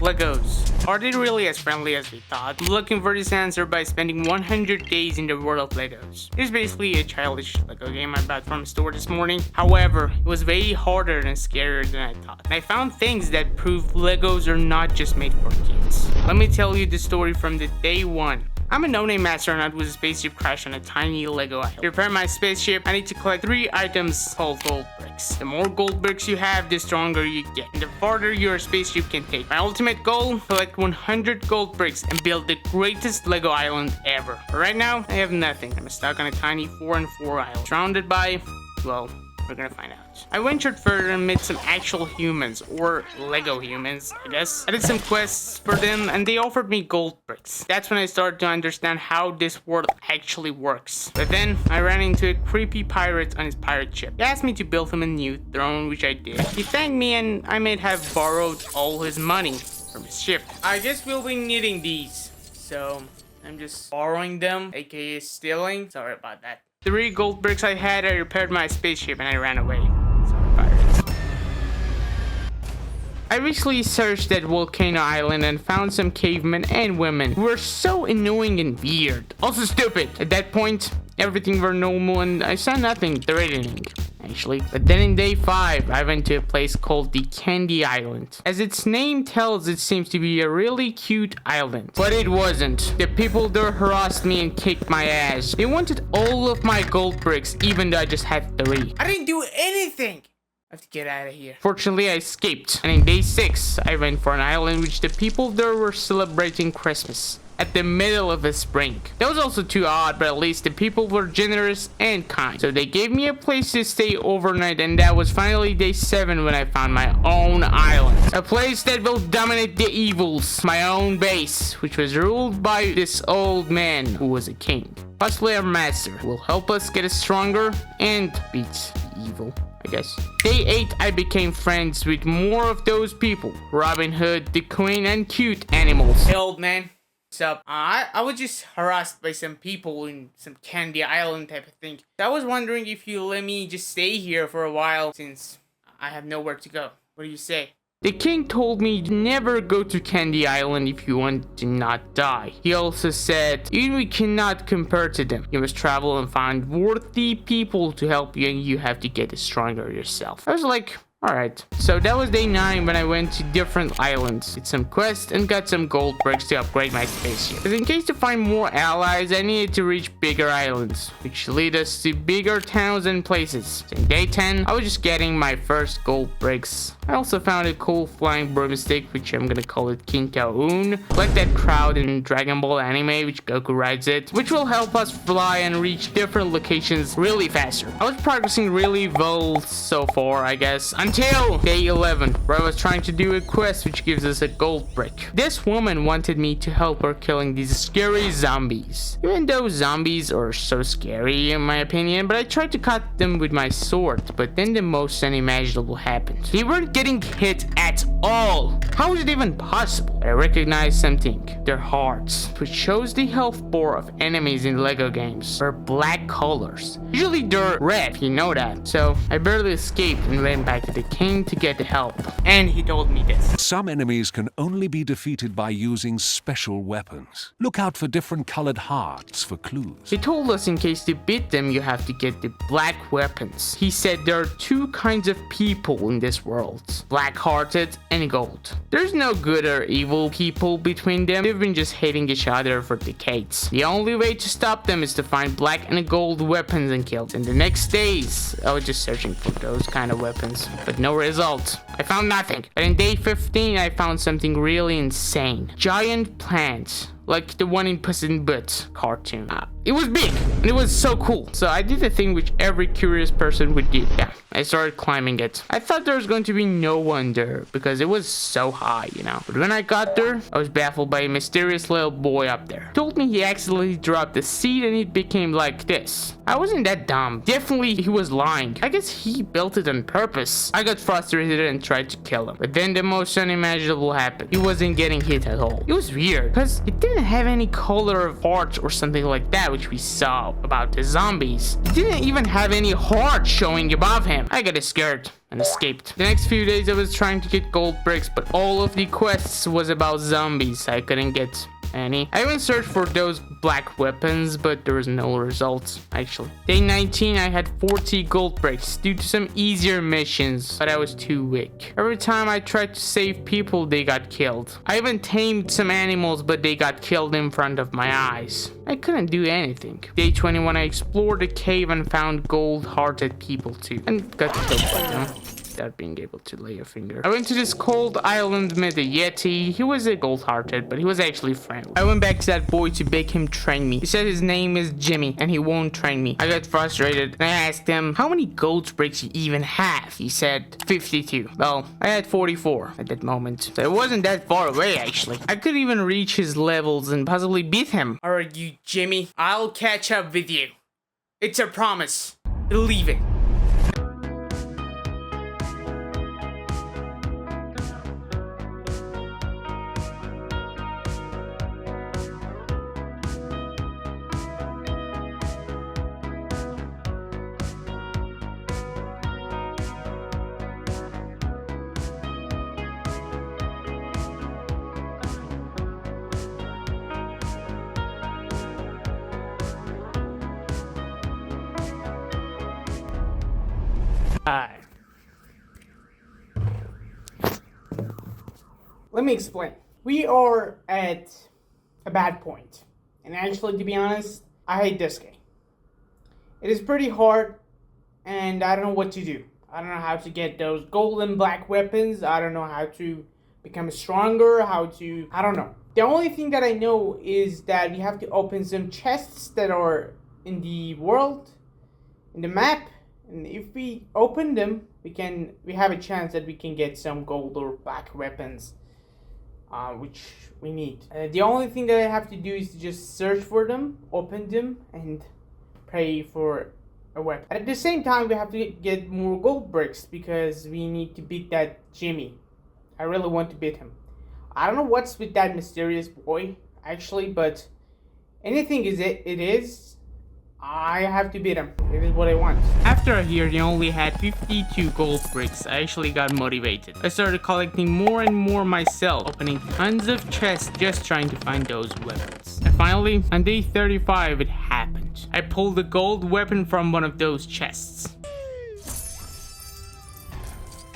Legos. Are they really as friendly as we thought? I'm looking for this answer by spending 100 days in the world of Legos. It's basically a childish Lego game I bought from a store this morning. However, it was way harder and scarier than I thought. And I found things that prove Legos are not just made for kids. Let me tell you the story from the day one. I'm a no-name astronaut with a spaceship crash on a tiny Lego island. To repair my spaceship, I need to collect 3 items called gold bricks. The more gold bricks you have, the stronger you get, and the farther your spaceship can take. My ultimate goal, collect 100 gold bricks and build the greatest Lego island ever. But right now, I have nothing. I'm stuck on a tiny 4x4 island, surrounded by, well, we're gonna find out. I ventured further and met some actual humans, or Lego humans, I guess. I did some quests for them and they offered me gold bricks. That's when I started to understand how this world actually works. But then I ran into a creepy pirate on his pirate ship. He asked me to build him a new throne, which I did. He thanked me and I may have borrowed all his money from his ship. I guess we'll be needing these, so I'm just borrowing them, aka stealing. Sorry about that. 3 gold bricks I had, I repaired my spaceship and I ran away. Sorry, pirates. I recently searched that volcano island and found some cavemen and women who were so annoying and weird. Also stupid. At that point, everything were normal and I saw nothing threatening. Actually. But then in day 5, I went to a place called the Candy Island. As its name tells, it seems to be a really cute island. But it wasn't. The people there harassed me and kicked my ass. They wanted all of my gold bricks, even though I just had 3. I didn't do anything! I have to get out of here. Fortunately, I escaped. And in day 6, I went for an island which the people there were celebrating Christmas at the middle of the spring. That was also too odd, but at least the people were generous and kind. So they gave me a place to stay overnight, and that was finally day 7 when I found my own island. A place that will dominate the evils. My own base, which was ruled by this old man who was a king. Possibly our master who will help us get stronger and beat evil, I guess. Day 8, I became friends with more of those people. Robin Hood, the Queen, and cute animals. Hey, old man. What's up? I was just harassed by some people in some Candy Island type of thing. I was wondering if you let me just stay here for a while since I have nowhere to go. What do you say? The king told me to never go to Candy Island if you want to not die. He also said, you cannot compare to them. You must travel and find worthy people to help you and you have to get stronger yourself. I was like, alright, so that was day 9 when I went to different islands, did some quests, and got some gold bricks to upgrade my spaceship. Because in case to find more allies, I needed to reach bigger islands, which lead us to bigger towns and places. So in day 10, I was just getting my first gold bricks. I also found a cool flying broomstick, which I'm gonna call it King Taoon, like that crowd in Dragon Ball anime, which Goku rides it, which will help us fly and reach different locations really faster. I was progressing really well so far, I guess, until day 11, where I was trying to do a quest which gives us a gold brick. This woman wanted me to help her killing these scary zombies. Even though zombies are so scary in my opinion, but I tried to cut them with my sword, but then the most unimaginable happened. They weren't getting hit at all. How is it even possible? I recognized something. Their hearts, which shows the health bar of enemies in Lego games, are black colors. Usually they're red, you know that. So I barely escaped and went back to the king to get the help. And he told me this. Some enemies can only be defeated by using special weapons. Look out for different colored hearts for clues. He told us in case to beat them, you have to get the black weapons. He said there are 2 kinds of people in this world. Black-hearted and gold. There's no good or evil people between them. They've been just hating each other for decades. The only way to stop them is to find black and gold weapons and kill them. And the next days, I was just searching for those kind of weapons, but no result. I found nothing. But in day 15, I found something really insane. Giant plants. Like the one in Puss in Boots cartoon. It was big and it was so cool. So I did the thing which every curious person would do. Yeah, I started climbing it. I thought there was going to be no one there because it was so high, you know. But when I got there, I was baffled by a mysterious little boy up there. He told me he accidentally dropped the seed and it became like this. I wasn't that dumb. Definitely he was lying. I guess he built it on purpose. I got frustrated and tried to kill him. But then the most unimaginable happened. He wasn't getting hit at all. It was weird because it didn't have any color of hearts or something like that, which we saw about the zombies. He didn't even have any heart showing above him. I got scared and escaped. The next few days I was trying to get gold bricks, but all of the quests was about zombies. I couldn't get any. I even searched for those black weapons, but there was no results, actually. Day 19, I had 40 gold bricks due to some easier missions, but I was too weak. Every time I tried to save people, they got killed. I even tamed some animals, but they got killed in front of my eyes. I couldn't do anything. Day 21, I explored the cave and found gold-hearted people too, and got killed by them without being able to lay a finger. I went to this cold island, met a Yeti. He was a gold-hearted, but he was actually friendly. I went back to that boy to beg him train me. He said his name is Jimmy and he won't train me. I got frustrated and I asked him how many gold bricks you even have. He said 52. Well, I had 44 at that moment, so it wasn't that far away actually. I could even reach his levels and possibly beat him. Alright, you Jimmy, I'll catch up with you. It's a promise. Believe it. Hi. Let me explain. We are at a bad point. And actually, to be honest, I hate this game. It is pretty hard, and I don't know what to do. I don't know how to get those gold and black weapons. I don't know how to become stronger, I don't know. The only thing that I know is that we have to open some chests that are in the world, in the map. And if we open them, we have a chance that we can get some gold or black weapons, which we need. The only thing that I have to do is to just search for them, open them, and pray for a weapon. At the same time, we have to get more gold bricks because we need to beat that Jimmy. I really want to beat him. I don't know what's with that mysterious boy, actually, but anything it is. I have to beat him. It is what I want. After a year, he only had 52 gold bricks. I actually got motivated. I started collecting more and more myself, opening tons of chests just trying to find those weapons. And finally, on day 35, it happened. I pulled a gold weapon from one of those chests.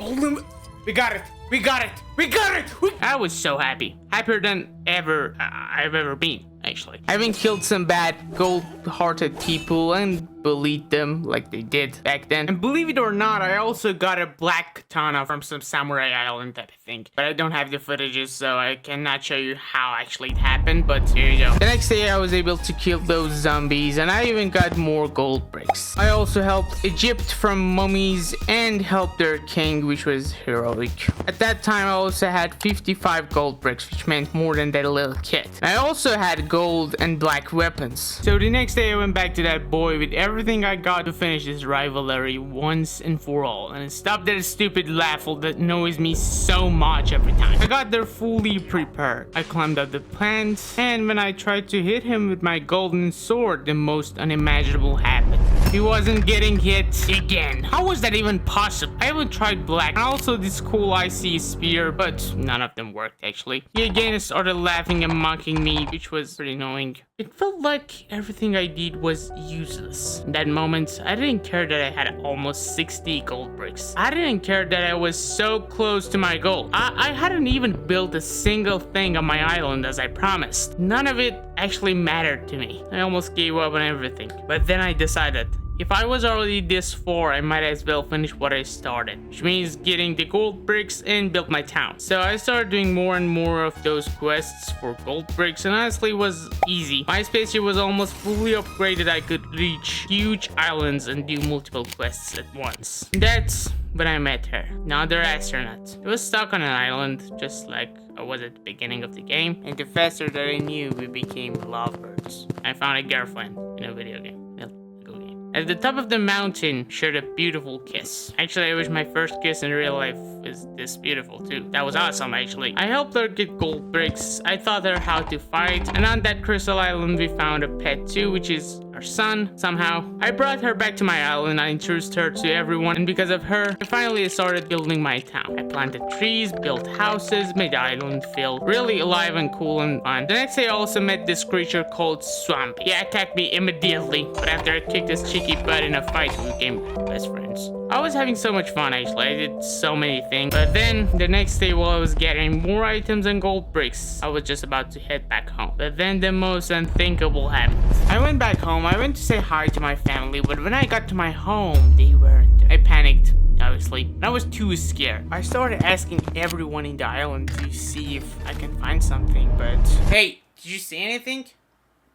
We got it! We got it! We got it! I was so happy. Happier than I've ever been, actually. Having killed some bad gold-hearted people and bullied them like they did back then. And believe it or not, I also got a black katana from some samurai island type of thing. But I don't have the footages, so I cannot show you how actually it happened, but here you go. The next day, I was able to kill those zombies, and I even got more gold bricks. I also helped Egypt from mummies and helped their king, which was heroic. At that time, I also had 55 gold bricks, which meant more than that little kid. I also had gold and black weapons. So the next day, I went back to that boy with everything I got to finish this rivalry once and for all, and stop that stupid laugh that annoys me so much every time. I got there fully prepared. I climbed up the plants, and when I tried to hit him with my golden sword, the most unimaginable happened. He wasn't getting hit again. How was that even possible? I even tried black and also this cool icy spear, but none of them worked actually. He again started laughing and mocking me, which was pretty annoying. It felt like everything I did was useless. In that moment, I didn't care that I had almost 60 gold bricks. I didn't care that I was so close to my goal. I hadn't even built a single thing on my island as I promised. None of it actually mattered to me. I almost gave up on everything. But then I decided, if I was already this far, I might as well finish what I started, which means getting the gold bricks and build my town. So I started doing more and more of those quests for gold bricks, and honestly it was easy. My spaceship was almost fully upgraded. I could reach huge islands and do multiple quests at once. That's when I met her, another astronaut. I was stuck on an island, just like I was at the beginning of the game, and the faster that I knew, we became lovebirds. I found a girlfriend in a video game. Well, a good game. At the top of the mountain showed a beautiful kiss. Actually, I wish my first kiss in real life was this beautiful too. That was awesome, actually. I helped her get gold bricks. I taught her how to fight. And on that crystal island, we found a pet too, which is our son, somehow. I brought her back to my island. I introduced her to everyone. And because of her, I finally started building my town. I planted trees, built houses, made the island feel really alive and cool and fun. The next day, I also met this creature called Swampy. He attacked me immediately, but after I kicked his cheeky butt in a fight, we became best friends. I was having so much fun, actually. I did so many things. But then, the next day, while I was getting more items and gold bricks, I was just about to head back home. But then the most unthinkable happened. I went back home. I went to say hi to my family, but when I got to my home, they weren't there. I panicked, obviously, and I was too scared. I started asking everyone in the island to see if I can find something, but... Hey, did you see anything?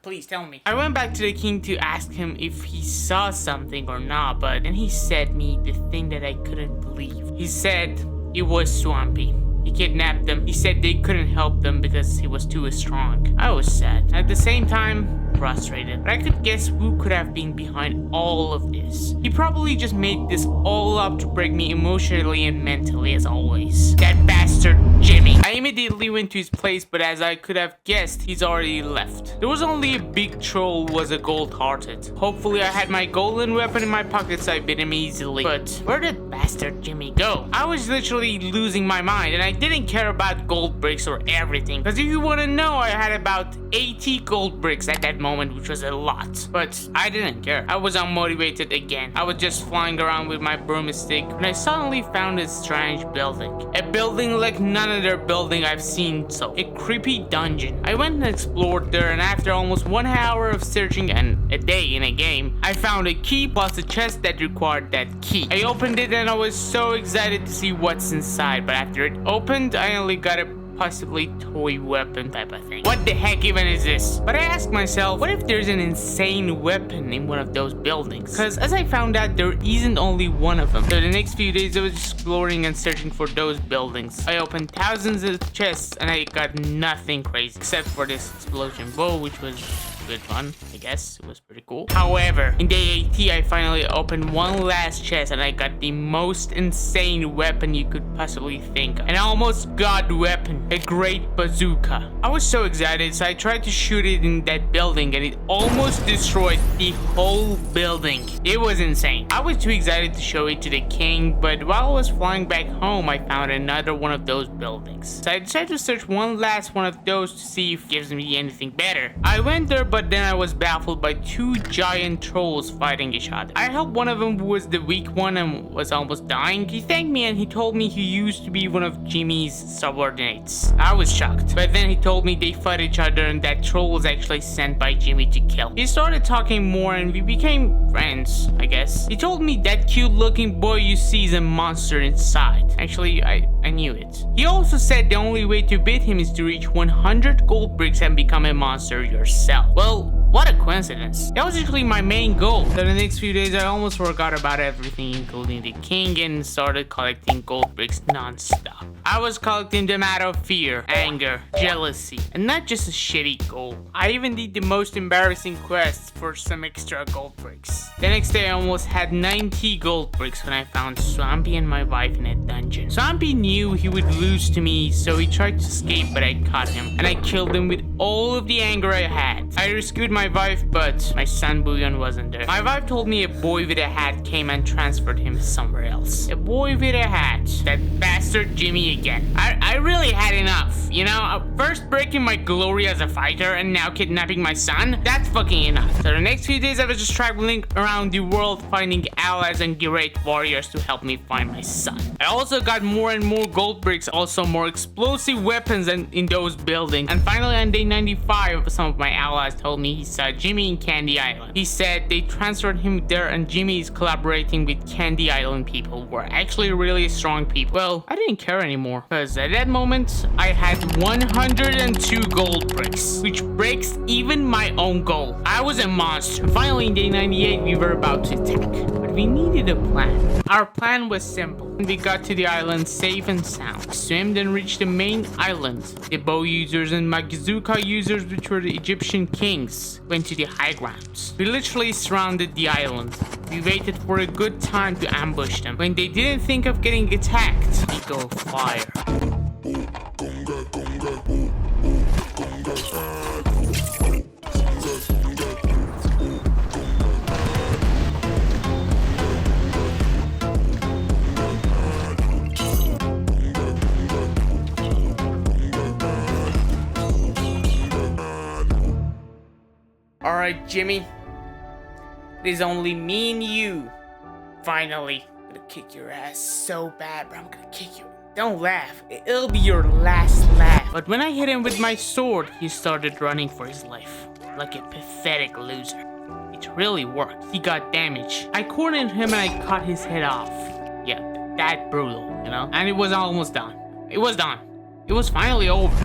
Please tell me. I went back to the king to ask him if he saw something or not, but then he said me the thing that I couldn't believe. He said it was Swampy. He kidnapped them. He said they couldn't help them because he was too strong. I was sad. At the same time, frustrated. But I could guess who could have been behind all of this. He probably just made this all up to break me emotionally and mentally, as always. That bastard Jimmy. I immediately went to his place, but as I could have guessed, he's already left. There was only a big troll who was a gold-hearted. Hopefully I had my golden weapon in my pocket so I beat him easily. But where did bastard Jimmy go? I was literally losing my mind, and I didn't care about gold bricks or everything. Because if you want to know, I had about 80 gold bricks at that moment, which was a lot. But I didn't care. I was unmotivated again. I was just flying around with my broomstick when I suddenly found a strange building. A building like none other building I've seen, so a creepy dungeon. I went and explored there, and after almost 1 hour of searching and a day in a game, I found a key plus a chest that required that key. I opened it and I was so excited to see what's inside, but after it opened, I only got a possibly toy weapon type of thing. What the heck even is this? But I asked myself, what if there's an insane weapon in one of those buildings? Because as I found out, there isn't only one of them. So the next few days I was exploring and searching for those buildings. I opened thousands of chests and I got nothing crazy except for this explosion bow, which was good fun, I guess. It was pretty cool. However, in day 80, I finally opened one last chest and I got the most insane weapon you could possibly think of. An almost god weapon, a great bazooka. I was so excited, so I tried to shoot it in that building and it almost destroyed the whole building. It was insane. I was too excited to show it to the king, but while I was flying back home, I found another one of those buildings. So I decided to search one last one of those to see if it gives me anything better. I went there, but then I was baffled by two giant trolls fighting each other. I helped one of them who was the weak one and was almost dying. He thanked me and he told me he used to be one of Jimmy's subordinates. I was shocked, but then he told me they fought each other and that troll was actually sent by Jimmy to kill. He started talking more and we became friends, I guess. He told me that cute looking boy you see is a monster inside. Actually, I knew it. He also said the only way to beat him is to reach 100 gold bricks and become a monster yourself. Well, what a coincidence. That was actually my main goal. So the next few days, I almost forgot about everything, including the king, and started collecting gold bricks non-stop. I was collecting them out of fear, anger, jealousy, and not just a shitty goal. I even did the most embarrassing quests for some extra gold bricks. The next day, I almost had 90 gold bricks when I found Swampy and my wife in a dungeon. Swampy knew he would lose to me, so he tried to escape, but I caught him, and I killed him with all of the anger I had. I rescued my wife, but my son Bouillon wasn't there. My wife told me a boy with a hat came and transferred him somewhere else. A boy with a hat. That bastard Jimmy again. I really had enough, you know? First breaking my glory as a fighter and now kidnapping my son? That's fucking enough. So the next few days I was just traveling around the world finding allies and great warriors to help me find my son. I also got more and more gold bricks, also more explosive weapons in those buildings. And finally on day 95, some of my allies told me he saw Jimmy in Candy Island. He said they transferred him there and Jimmy is collaborating with Candy Island people who are actually really strong people. Well, I didn't care anymore because at that moment I had 102 gold bricks, which breaks even my own goal. I was a monster. Finally in day 98 we were about to attack. But we needed a plan. Our plan was simple. We got to the island safe and sound. Swam and reached the main island. The bow users and Magizuka users, which were the Egyptian kings, went to the high grounds. We literally surrounded the island. We waited for a good time to ambush them. When they didn't think of getting attacked, we go fire. Alright, Jimmy. It is only me and you. Finally. I'm gonna kick your ass so bad, bro. I'm gonna kick you. Don't laugh. It'll be your last laugh. But when I hit him with my sword, he started running for his life. Like a pathetic loser. It really worked. He got damaged. I cornered him and I cut his head off. Yeah, that brutal, you know? And it was almost done. It was done. It was finally over.